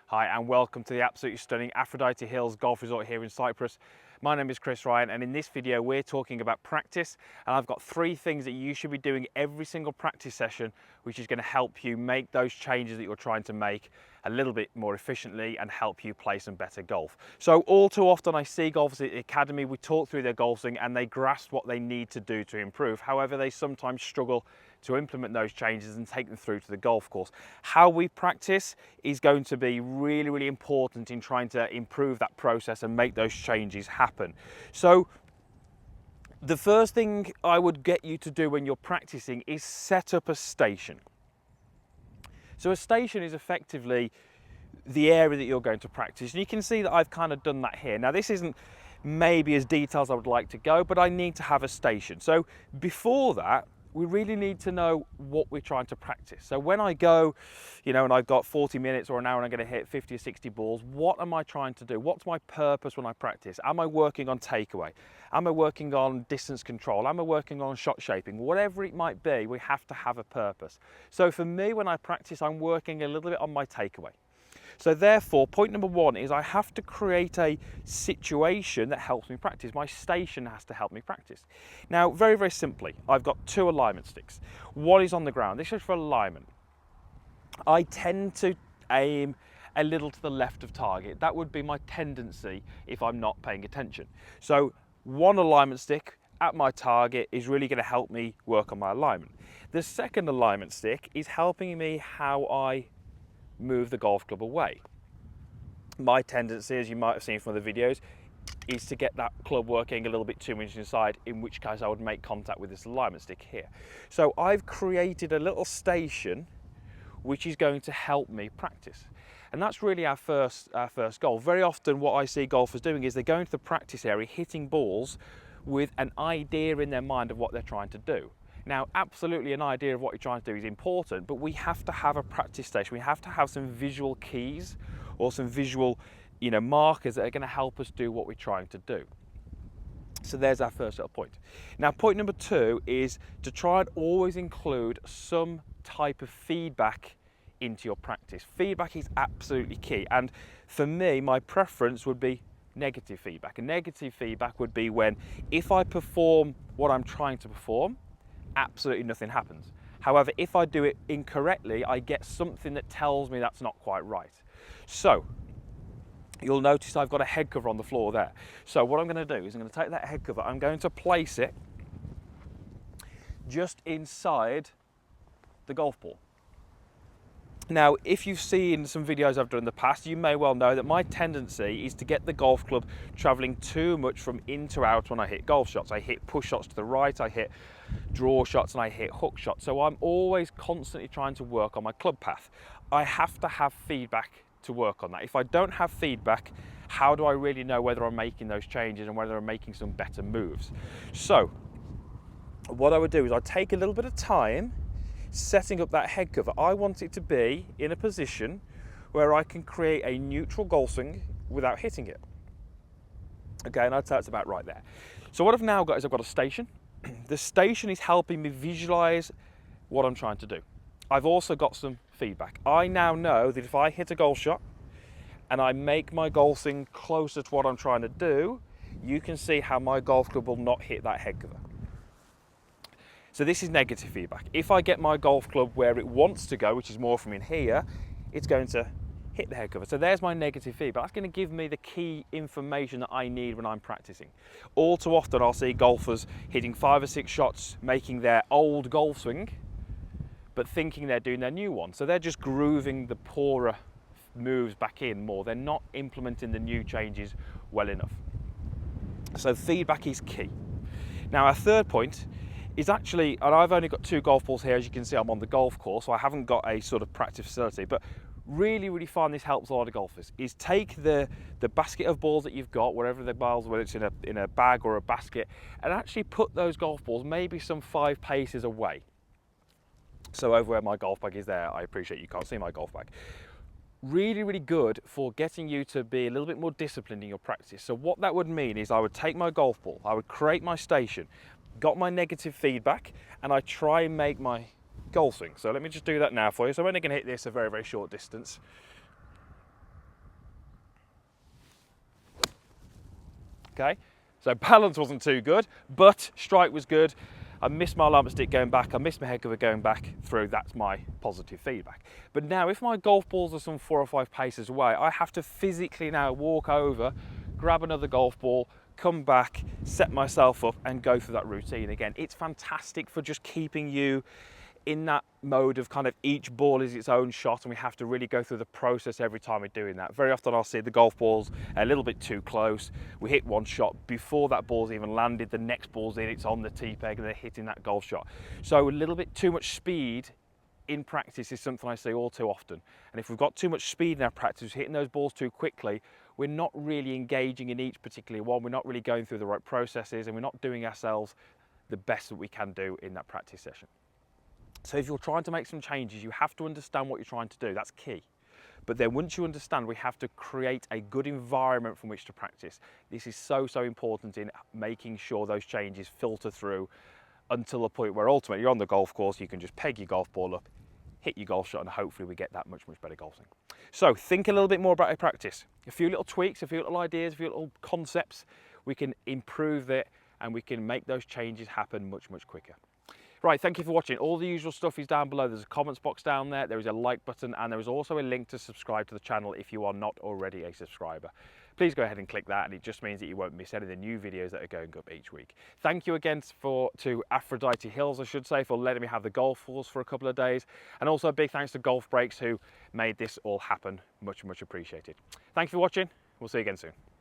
Hi and welcome to the absolutely stunning Aphrodite Hills Golf Resort here in Cyprus. My name is Chris Ryan and in this video we're talking about practice, and I've got 3 things that you should be doing every single practice session which is going to help you make those changes that you're trying to make a little bit more efficiently and help you play some better golf. So all too often I see golfers at the academy, we talk through their golf swing and they grasp what they need to do to improve. However, they sometimes struggle to implement those changes and take them through to the golf course. How we practice is going to be really important in trying to improve that process and make those changes happen. So the first thing I would get you to do when you're practicing is set up a station. So a station is effectively the area that you're going to practice, and you can see that I've kind of done that here. Now this isn't maybe as detailed as I would like to go, but I need to have a station. So before that, we really need to know what we're trying to practice. So when I go, and I've got 40 minutes or an hour and I'm going to hit 50 or 60 balls, what am I trying to do? What's my purpose when I practice? Am I working on takeaway? Am I working on distance control? Am I working on shot shaping? Whatever it might be, we have to have a purpose. So for me, when I practice, I'm working a little bit on my takeaway. So therefore, point number 1 is I have to create a situation that helps me practice. My station has to help me practice. Now, very simply, I've got 2 alignment sticks. One is on the ground. This is for alignment. I tend to aim a little to the left of target. That would be my tendency if I'm not paying attention. So one alignment stick at my target is really going to help me work on my alignment. The second alignment stick is helping me how I move the golf club away. My tendency, as you might have seen from the videos, is to get that club working a little bit too much inside, in which case I would make contact with this alignment stick here. So I've created a little station which is going to help me practice. And that's really our first goal. Very often what I see golfers doing is they're going to the practice area, hitting balls with an idea in their mind of what they're trying to do. Now, absolutely an idea of what you're trying to do is important, but we have to have a practice station. We have to have some visual keys or some visual, markers that are going to help us do what we're trying to do. So there's our first little point. Now, point number 2 is to try and always include some type of feedback into your practice. Feedback is absolutely key. And for me, my preference would be negative feedback. And negative feedback would be when, if I perform what I'm trying to perform, absolutely nothing happens. However, if I do it incorrectly, I get something that tells me that's not quite right. So you'll notice I've got a head cover on the floor there. So what I'm going to do is I'm going to take that head cover, I'm going to place it just inside the golf ball. Now, if you've seen some videos I've done in the past, you may well know that my tendency is to get the golf club traveling too much from in to out when I hit golf shots. I hit push shots to the right, I hit draw shots, and I hit hook shots. So I'm always constantly trying to work on my club path. I have to have feedback to work on that. If I don't have feedback, how do I really know whether I'm making those changes and whether I'm making some better moves? So what I would do is I'd take a little bit of time setting up that head cover. I want it to be in a position where I can create a neutral golf swing without hitting it. Okay, and I'd say it's about right there. So what I've now got is I've got a station. The station is helping me visualize what I'm trying to do. I've also got some feedback. I now know that if I hit a golf shot and I make my golf swing closer to what I'm trying to do, you can see how my golf club will not hit that head cover. So this is negative feedback. If I get my golf club where it wants to go, which is more from in here, it's going to hit the head cover. So there's my negative feedback. That's going to give me the key information that I need when I'm practicing. All too often I'll see golfers hitting 5 or 6 shots, making their old golf swing, but thinking they're doing their new one. So they're just grooving the poorer moves back in more. They're not implementing the new changes well enough. So feedback is key. Now our third point is actually, and I've only got 2 golf balls here, as you can see I'm on the golf course, so I haven't got a sort of practice facility, but really find this helps a lot of golfers, is take the basket of balls that you've got, wherever the balls, whether it's in a bag or a basket, and actually put those golf balls maybe some 5 paces away. So over where my golf bag is there, I appreciate you can't see my golf bag. Really good for getting you to be a little bit more disciplined in your practice. So what that would mean is I would take my golf ball, I would create my station, got my negative feedback, and I try and make my golf swing. So let me just do that now for you. So I'm only going to hit this a very short distance. okay? So balance wasn't too good, but strike was good. I missed my alignment stick going back, I missed my head cover going back through, that's my positive feedback. But now if my golf balls are some 4 or 5 paces away, I have to physically now walk over, grab another golf ball, come back, set myself up and go through that routine again. It's fantastic for just keeping you in that mode of kind of each ball is its own shot, and we have to really go through the process every time we're doing that. Very often I'll see the golf balls a little bit too close. We hit one shot before that ball's even landed, the next ball's in, it's on the tee peg and they're hitting that golf shot. So a little bit too much speed in practice is something I see all too often. And if we've got too much speed in our practice, hitting those balls too quickly, we're not really engaging in each particular one, we're not really going through the right processes, and we're not doing ourselves the best that we can do in that practice session. So if you're trying to make some changes, you have to understand what you're trying to do. That's key. But then once you understand, we have to create a good environment from which to practice. This is so important in making sure those changes filter through until the point where ultimately you're on the golf course, you can just peg your golf ball up, hit your golf shot, and hopefully we get that much better golf swing. So think a little bit more about your practice. A few little tweaks, a few little ideas, a few little concepts, we can improve it and we can make those changes happen much quicker. Right, thank you for watching. All the usual stuff is down below. There's a comments box down there, there is a like button, and there is also a link to subscribe to the channel if you are not already a subscriber. Please go ahead and click that, and it just means that you won't miss any of the new videos that are going up each week. Thank you again to Aphrodite Hills, I should say, for letting me have the golf balls for a couple of days, and also a big thanks to Golf Breaks who made this all happen. Much appreciated. Thank you for watching. We'll see you again soon.